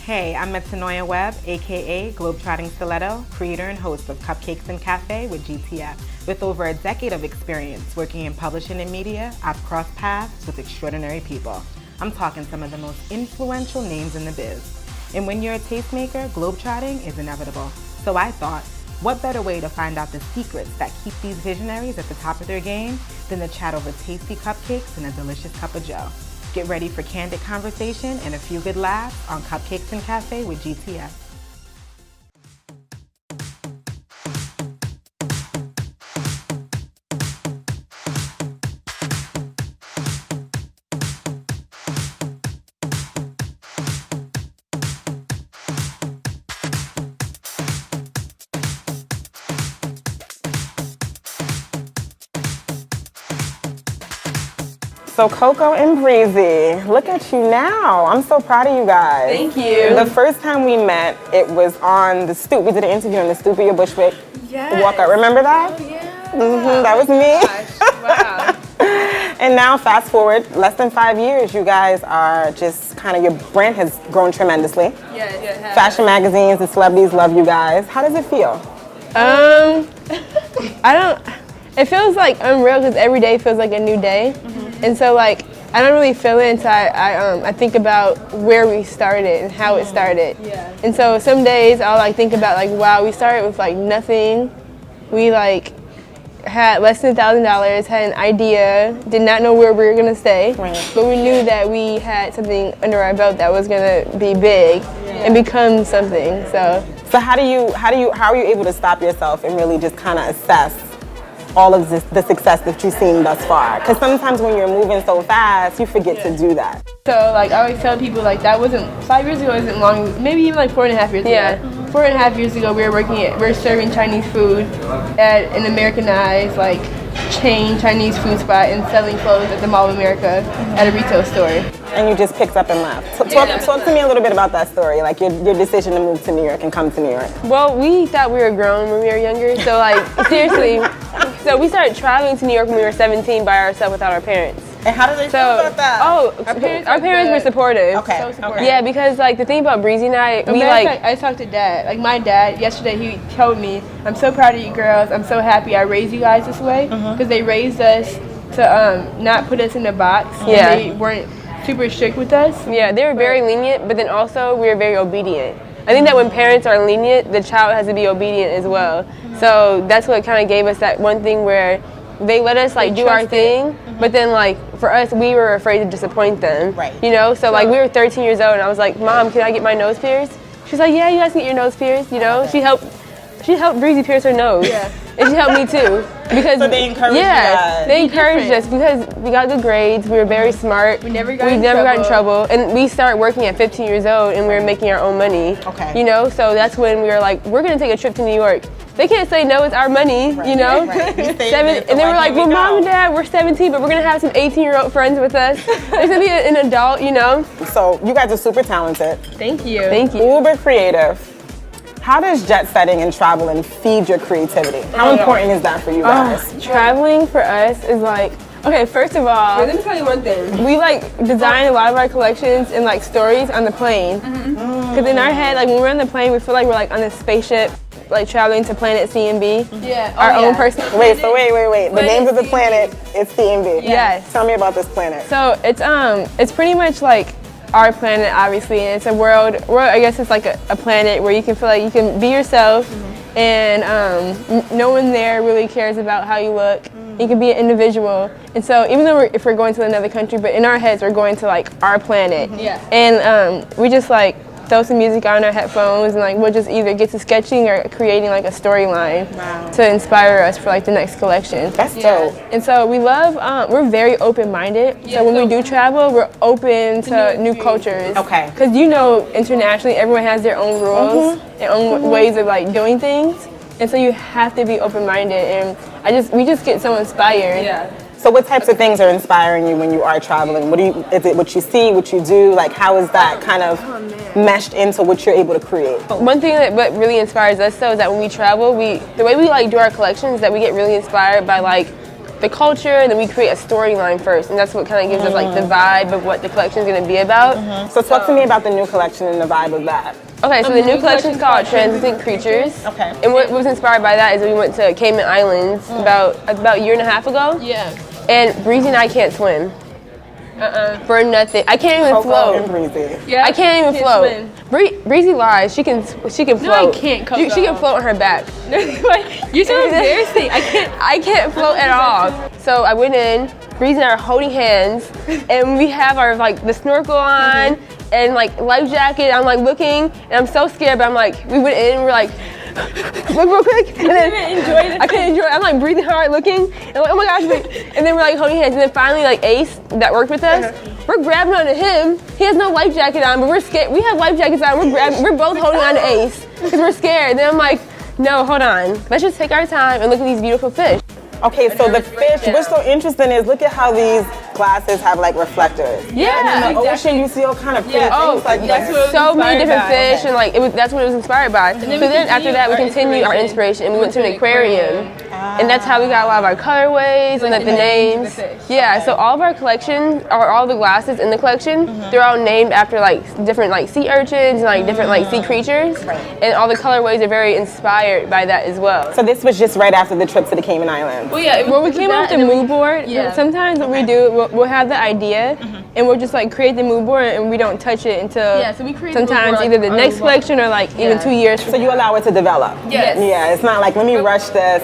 Hey, I'm Metanoia Webb, aka Globetrotting Stiletto, creator and host of Cupcakes and Café with GTF. With over a decade of experience working in publishing and media, I've crossed paths with extraordinary people. I'm talking some of the most influential names in the biz. And when you're a tastemaker, globetrotting is inevitable. So I thought, what better way to find out the secrets that keep these visionaries at the top of their game than to chat over tasty cupcakes and a delicious cup of joe. Get ready for candid conversation and a few good laughs on Cupcakes and Café with GTF. So Coco and Breezy, look at you now. I'm so proud of you guys. Thank you. The first time we met, it was on the stoop. We did an interview on the stoop of your Bushwick walkout. Remember that? Oh, yeah. That was me. Wow. And now fast forward, less than 5 years, you guys are just kind of, your brand has grown tremendously. Yeah. Fashion magazines and celebrities love you guys. How does it feel? It feels like unreal because every day feels like a new day. And so like, I don't really feel it until I think about where we started and how it started. Yeah. And so some days I'll like think about like, wow, we started with like nothing. We like had less than $1,000, had an idea, did not know where we were gonna stay, but we knew that we had something under our belt that was gonna be big and become something. So how are you able to stop yourself and really just kind of assess all of the success that you've seen thus far? Because sometimes when you're moving so fast, you forget to do that. So like I always tell people like that wasn't 5 years ago, isn't long, maybe even like 4.5 years ago. 4.5 years ago we were serving Chinese food at an Americanized like chain Chinese food spot and selling clothes at the Mall of America at a retail store. And you just picked up and left. Talk to me a little bit about that story, like your decision to move to New York and come to New York. Well, we thought we were grown when we were younger, so like seriously. So we started traveling to New York when we were 17 by ourselves without our parents. And how did they feel about that? Oh, our parents were supportive. Okay. So supportive. Yeah, because like the thing about Breezy and I talked to Dad. Like my dad yesterday, he told me, "I'm so proud of you girls. I'm so happy I raised you guys this way because they raised us to not put us in a box. Yeah. They weren't super strict with us. Yeah, they were very lenient, but then also we were very obedient. I think that when parents are lenient, the child has to be obedient as well. So that's what kind of gave us that one thing where they let us like do our thing, but then like for us, we were afraid to disappoint them. Right. You know, so like we were 13 years old and I was like, Mom, can I get my nose pierced? She's like, yeah, you guys can get your nose pierced, you know? She helped Breezy pierce her nose. Yeah. And she helped me too. Because so they encouraged you guys. They encouraged us because we got good grades, we were very smart. We never got in trouble. And we started working at 15 years old and we were making our own money. Okay. You know, so that's when we were like, we're gonna take a trip to New York. They can't say no, it's our money, you know? Right. And they were like, well, Mom and Dad, we're 17, but we're gonna have some 18-year-old friends with us. There's gonna be an adult, you know? So you guys are super talented. Thank you. Thank you. Uber creative. How does jet setting and traveling feed your creativity? How important is that for you guys? Traveling for us is like, okay, first of all, Let me tell you one thing. we like design a lot of our collections and like stories on the plane. Because in our head, like when we're on the plane, we feel like we're like on a spaceship, like traveling to planet C and B. Yeah. Our own person. Wait. The names of the planet is C and B. Yes. Tell me about this planet. So it's pretty much like our planet, obviously, and it's a world. I guess it's like a planet where you can feel like you can be yourself, and no one there really cares about how you look. You can be an individual, and so even though if we're going to another country, but in our heads we're going to like our planet. And we just like throw some music on our headphones and like we'll just either get to sketching or creating like a storyline to inspire us for like the next collection. That's dope. And so we love, we're very open-minded. So when we do travel, we're open to new cultures. Okay. Because you know, internationally, everyone has their own rules, their own ways of like doing things. And so you have to be open-minded. And we just get so inspired. Yeah. So what types of things are inspiring you when you are traveling? Is it what you see, what you do? Like how is that kind of meshed into what you're able to create? One thing that what really inspires us though is that when we travel, the way we like do our collections is that we get really inspired by like the culture, and then we create a storyline first, and that's what kind of gives us like the vibe of what the collection is going to be about. So talk to me about the new collection and the vibe of that. Okay, so the new collection is called Translucent Creatures. Okay. And what was inspired by that is we went to Cayman Islands about a year and a half ago. Yeah. And Breezy and I can't swim. For nothing. I can't even Coco float. and Breezy. Yeah. I can't even float. Breezy lies. She can float. No, I can't, Coco. She can float on her back. You're so embarrassing. I can't float at all. So I went in. Breezy and I are holding hands, and we have our like the snorkel on and like life jacket. I'm like looking, and I'm so scared, but I'm like, we went in, and we're like, look real quick, and then I couldn't enjoy it. I'm like breathing hard, looking, and I'm like, oh my gosh, wait. And then we're like holding hands, and then finally like Ace that worked with us, we're grabbing onto him. He has no life jacket on, but we're scared. We have life jackets on. We're both holding on to Ace because we're scared. And then I'm like, no, hold on. Let's just take our time and look at these beautiful fish. Okay, so the fish, what's so interesting is look at how these glasses have like reflectors. Yeah. In the ocean, you see all kind of pretty things like that's that. what So many different inspired by. fish, and like that's what it was inspired by. So then after that, we continued our inspiration, and we went to an aquarium, and that's how we got a lot of our colorways and like the names. Yeah, so all of our collection, or all the glasses in the collection, they're all named after like different like sea urchins and like different like sea creatures, and all the colorways are very inspired by that as well. So this was just right after the trip to the Cayman Islands. Well, yeah. When we came off the mood board, sometimes what we do, we'll have the idea, and we'll just like create the mood board, and we don't touch it until So we create the mood sometimes board, either the like, next collection or like even 2 years. So you allow it to develop. Yes. Yeah, it's not like let me rush this.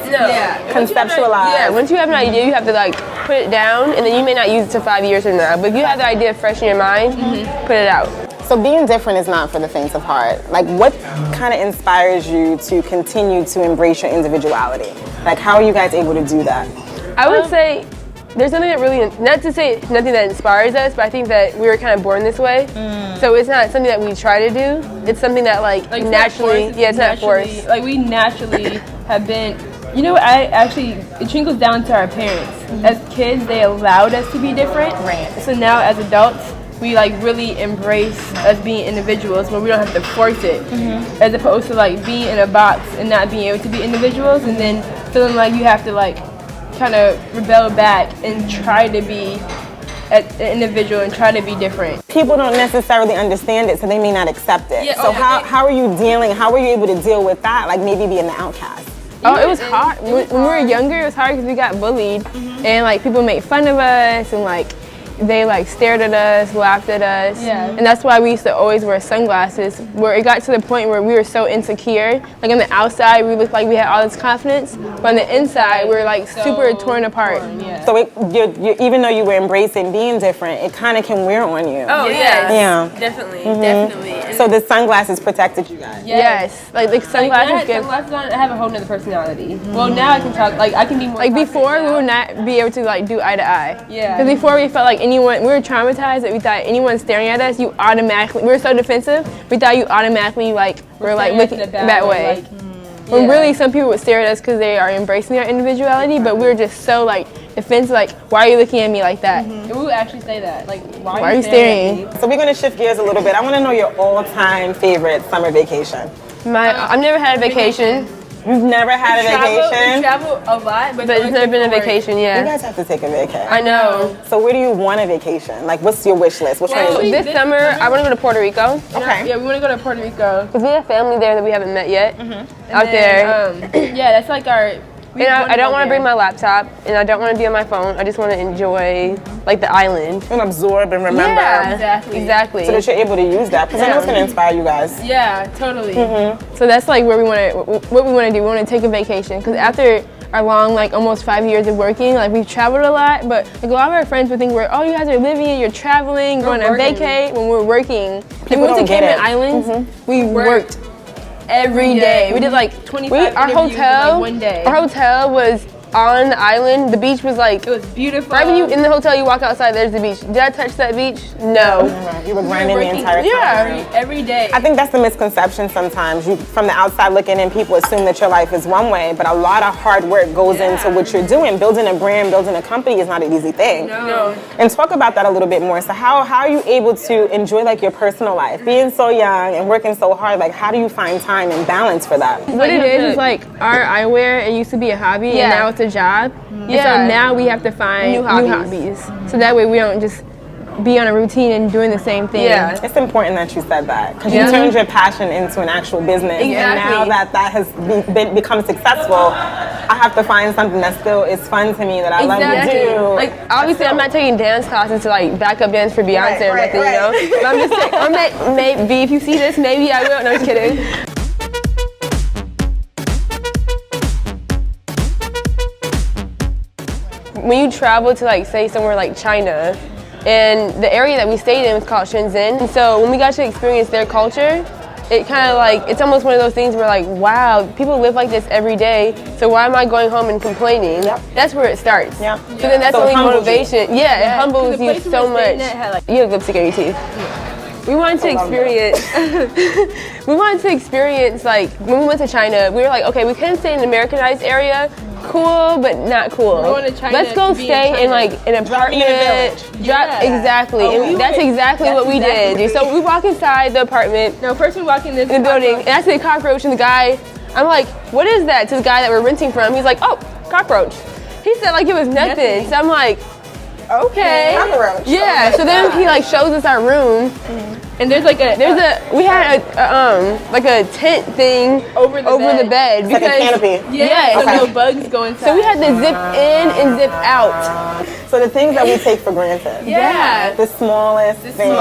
Conceptualize. Yeah, once you have an idea, you have to like put it down, and then you may not use it to 5 years from now. But if you have the idea fresh in your mind, put it out. So being different is not for the faint of heart. Like what kind of inspires you to continue to embrace your individuality? Like how are you guys able to do that? I would say there's something that really, not to say nothing that inspires us, but I think that we were kind of born this way. So it's not something that we try to do. It's something that like naturally, it's not forced. Like we naturally have been, you know, it trickles down to our parents. As kids, they allowed us to be different. Right. So now as adults, we like really embrace us being individuals where we don't have to force it, as opposed to like being in a box and not being able to be individuals, and then feeling like you have to like kind of rebel back and try to be an individual and try to be different. People don't necessarily understand it, so they may not accept it. Yeah, so how are you able to deal with that? Like maybe being the outcast? Oh, it was hard. When we were younger, it was hard because we got bullied, and like people made fun of us, and like they like stared at us, laughed at us, and that's why we used to always wear sunglasses, where it got to the point where we were so insecure. Like on the outside, we looked like we had all this confidence, but on the inside, we were like super torn apart. So even though you were embracing being different, it kind of can wear on you. Oh yes. Yeah. Definitely, definitely. And So the sunglasses protected you guys. Yes, like sunglasses give. Sunglasses on, I have a whole nother personality. Well, now I can talk. Like I can be more. Like before, we confident would now. not be able to like do eye to eye. Yeah. Because before we felt like we were traumatized that we thought anyone staring at us, you automatically, we were so defensive, we thought you automatically like were like looking that way. When really some people would stare at us because they are embracing their individuality, but we were just so like defensive, like why are you looking at me like that? And we would actually say that, like why are you staring? So we're gonna shift gears a little bit. I want to know your all-time favorite summer vacation. I've never had a vacation. You've never had a We vacation? travel a lot, but It's never been a vacation, You yeah. guys have to take a vacation. I know. So where do you want a vacation? Like what's your wish list? What's So your this summer, I want to go to Puerto Rico. Okay. Yeah, we want to go to Puerto Rico. Because we have family there that we haven't met yet. Out there. Yeah, that's like our. And I don't want to bring my laptop, and I don't want to be on my phone. I just want to enjoy like the island. And absorb and remember. Yeah, exactly. So that you're able to use that. Because I know it's going to inspire you guys. Yeah, totally. So that's like where what we want to do. We want to take a vacation because after our long, like almost 5 years of working, like we've traveled a lot, but like a lot of our friends would think you guys are living, you're traveling, going on vacay when we're working. And we went to Cayman Islands, we worked every day. We did like 25 our interviews in, hotel. like, one day. Our hotel was on the island. The beach was like. It was beautiful. Right when you in the hotel, you walk outside. There's the beach. Did I touch that beach? No. You were grinding the entire time. Yeah. every day. I think that's the misconception sometimes. You, from the outside looking in, people assume that your life is one way, but a lot of hard work goes into what you're doing. Building a brand, building a company is not an easy thing. No. And talk about that a little bit more. So how are you able to enjoy like your personal life? Being so young and working so hard, like how do you find time and balance for that? What it is like our eyewear, it used to be a hobby and now lots of jobs. And so now we have to find new hobbies. So that way we don't just be on a routine and doing the same thing. Yeah. It's important that you said that because you turned your passion into an actual business. Exactly. And now that has become successful, I have to find something that still is fun to me that I love to do. Like obviously, I'm not taking dance classes to like backup dance for Beyonce or nothing, you know. But I'm just saying, maybe if you see this, maybe I will. No, just kidding. When you travel to like say somewhere like China, and the area that we stayed in was called Shenzhen, and so when we got to experience their culture, it kind of like, it's almost one of those things where like, wow, people live like this every day, so why am I going home and complaining? That's where it starts. So then that's only motivation. It humbles you so much. You have lipstick on your teeth. We wanted to experience, like, when we went to China, we were like, okay, we couldn't stay in an Americanized area. Cool, but not cool. Let's go stay in like an apartment. Exactly. And that's exactly what we did. So we walk inside the apartment. No, first we walk in the building, and I see a cockroach, and the guy, I'm like, what is that? To the guy that we're renting from, he's like, oh, cockroach. He said like it was nothing. So I'm like, okay. Cockroach. Yeah. So then he like shows us our room. And we had a tent thing over the bed because, like a canopy. So no bugs go inside. So we had to zip in and zip out. So the things that we take for granted. Yeah. The smallest thing.